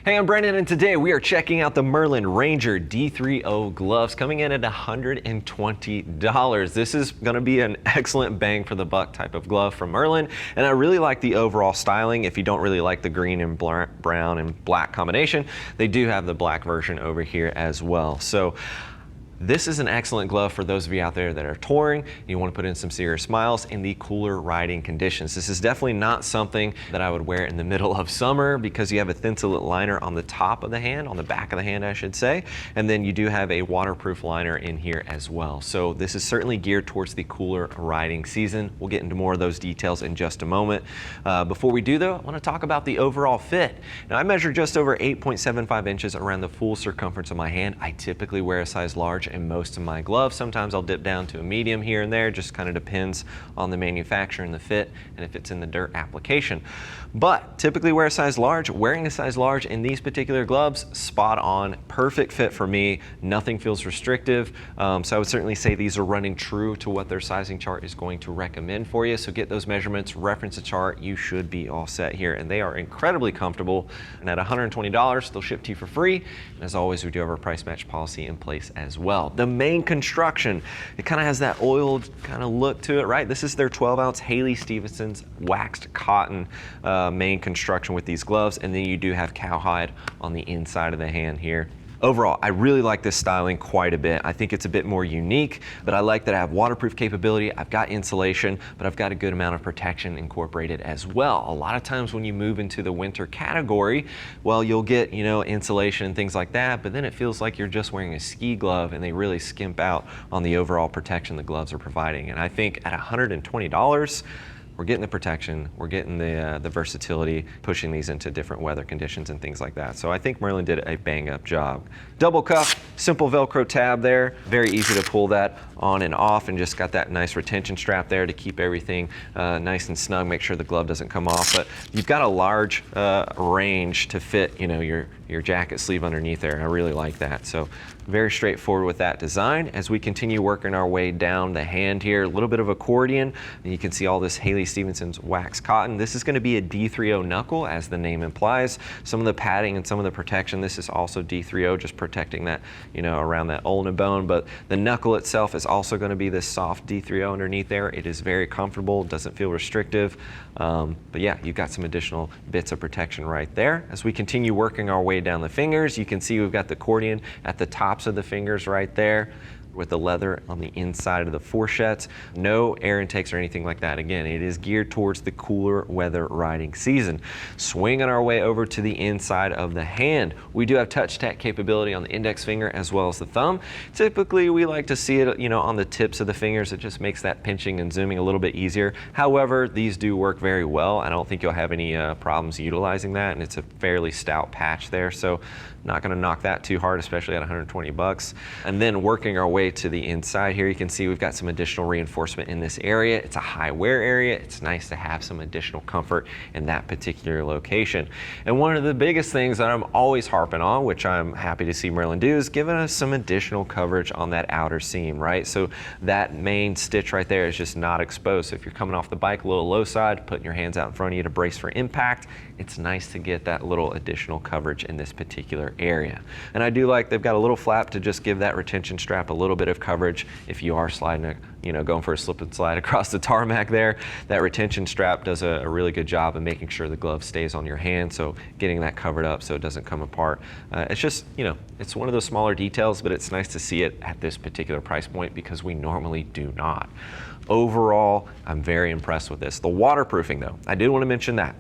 Hey, I'm Brendan, and today we are checking out the Merlin Ranger D3O Gloves, coming in at $120. This is going to be an excellent bang for the buck type of glove from Merlin, and I really like the overall styling. If you don't really like the green and brown and black combination, they do have the black version over here as well. So this is an excellent glove for those of you out there that are touring. You want to put in some serious miles in the cooler riding conditions. This is definitely not something that I would wear in the middle of summer because you have a thinsulate liner on the top of the hand, on the back of the hand I should say, and then you do have a waterproof liner in here as well. So this is certainly geared towards the cooler riding season. We'll get into more of those details in just a moment. Before we do though, I want to talk about the overall fit. Now I measure just over 8.75 inches around the full circumference of my hand. I typically wear a size large in most of my gloves. Sometimes I'll dip down to a medium here and there, just kind of depends on the manufacturer and the fit and if it's in the dirt application. But typically wear a size large. Wearing a size large in these particular gloves, spot on, perfect fit for me. Nothing feels restrictive. So I would certainly say these are running true to what their sizing chart is going to recommend for you. So get those measurements, reference a chart, you should be all set here. And they are incredibly comfortable. And at $120, they'll ship to you for free. And as always, we do have our price match policy in place as well. The main construction, it kind of has that oiled kind of look to it, right? This is their 12-ounce Haley Stevenson's waxed cotton main construction with these gloves, and then you do have cowhide on the inside of the hand here. Overall, I really like this styling quite a bit. I think it's a bit more unique, but I like that I have waterproof capability, I've got insulation, but I've got a good amount of protection incorporated as well. A lot of times when you move into the winter category, well, you'll get, you know, insulation and things like that, but then it feels like you're just wearing a ski glove and they really skimp out on the overall protection the gloves are providing. And I think at $120, we're getting the protection, we're getting the versatility, pushing these into different weather conditions and things like that. So I think Merlin did a bang up job. Double cuff, simple Velcro tab there. Very easy to pull that on and off, and just got that nice retention strap there to keep everything nice and snug, make sure the glove doesn't come off. But you've got a large range to fit, you know, your jacket sleeve underneath there. I really like that. So very straightforward with that design. As we continue working our way down the hand here, a little bit of accordion, and you can see all this Haley Stevenson's wax cotton. This is going to be a D3O knuckle, as the name implies. Some of the padding and some of the protection, this is also D3O, just protecting that, you know, around that ulna bone. But the knuckle itself is also going to be this soft D3O underneath there. It is very comfortable, doesn't feel restrictive. But yeah, you've got some additional bits of protection right there. As we continue working our way down the fingers, you can see we've got the accordion at the tops of the fingers right there, with the leather on the inside of the fourchettes. No air intakes or anything like that. Again, it is geared towards the cooler weather riding season. Swinging our way over to the inside of the hand, we do have touch tech capability on the index finger as well as the thumb. Typically, we like to see it, you know, on the tips of the fingers. It just makes that pinching and zooming a little bit easier. However, these do work very well. I don't think you'll have any problems utilizing that, and it's a fairly stout patch there, so not going to knock that too hard, especially at 120 bucks. And then working our way to the inside here, you can see we've got some additional reinforcement in this area. It's a high wear area. It's nice to have some additional comfort in that particular location. And one of the biggest things that I'm always harping on, which I'm happy to see Merlin do, is giving us some additional coverage on that outer seam, right? So that main stitch right there is just not exposed. So if you're coming off the bike a little low side, putting your hands out in front of you to brace for impact, it's nice to get that little additional coverage in this particular area. And I do like they've got a little flap to just give that retention strap a little bit of coverage if you are sliding, you know, going for a slip and slide across the tarmac there. That retention strap does a really good job of making sure the glove stays on your hand, so getting that covered up so it doesn't come apart. It's just, you know, it's one of those smaller details, but it's nice to see it at this particular price point because we normally do not. Overall, I'm very impressed with this. The waterproofing though, I did want to mention that.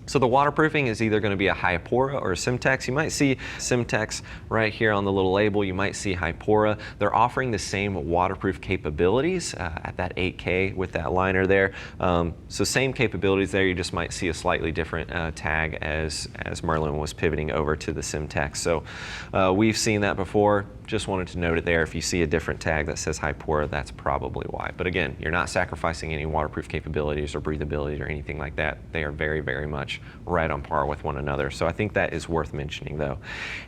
So the waterproofing is either going to be a Hypora or a Sympatex. You might see Sympatex right here on the little label. You might see Hypora. They're offering the same waterproof capabilities at that 8K with that liner there. So same capabilities there. You just might see a slightly different tag as Merlin was pivoting over to the Sympatex. So we've seen that before. just wanted to note it there. If you see a different tag that says Hypora, that's probably why. But again, you're not sacrificing any waterproof capabilities or breathability or anything like that. They are very, very much right on par with one another. So I think that is worth mentioning though.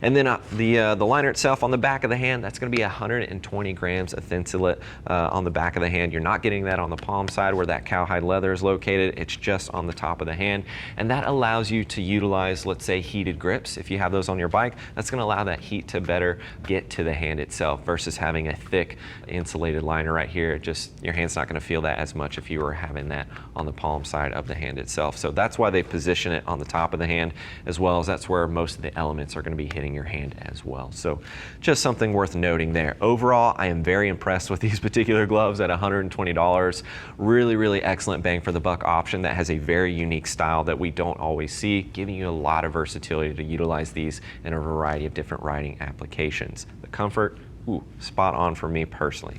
And then the liner itself on the back of the hand, that's going to be 120 grams of thinsulate on the back of the hand. You're not getting that on the palm side where that cowhide leather is located. It's just on the top of the hand. And that allows you to utilize, let's say, heated grips. If you have those on your bike, that's going to allow that heat to better get to the hand itself versus having a thick insulated liner right here. Your hand's not going to feel that as much if you were having that on the palm side of the hand itself. So that's why they position it on the top of the hand, as well as that's where most of the elements are going to be hitting your hand as well. So just something worth noting there. Overall, I am very impressed with these particular gloves at $120. Really, really excellent bang for the buck option that has a very unique style that we don't always see, giving you a lot of versatility to utilize these in a variety of different riding applications. The comfort, ooh, spot on for me personally.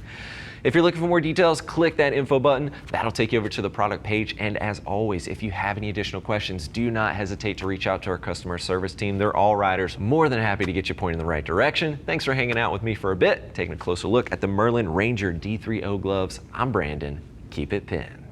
If you're looking for more details, click that info button. That'll take you over to the product page. And as always, if you have any additional questions, do not hesitate to reach out to our customer service team. They're all riders, more than happy to get you pointed in the right direction. Thanks for hanging out with me for a bit, taking a closer look at the Merlin Ranger D3O gloves. I'm Brandon. Keep it pinned.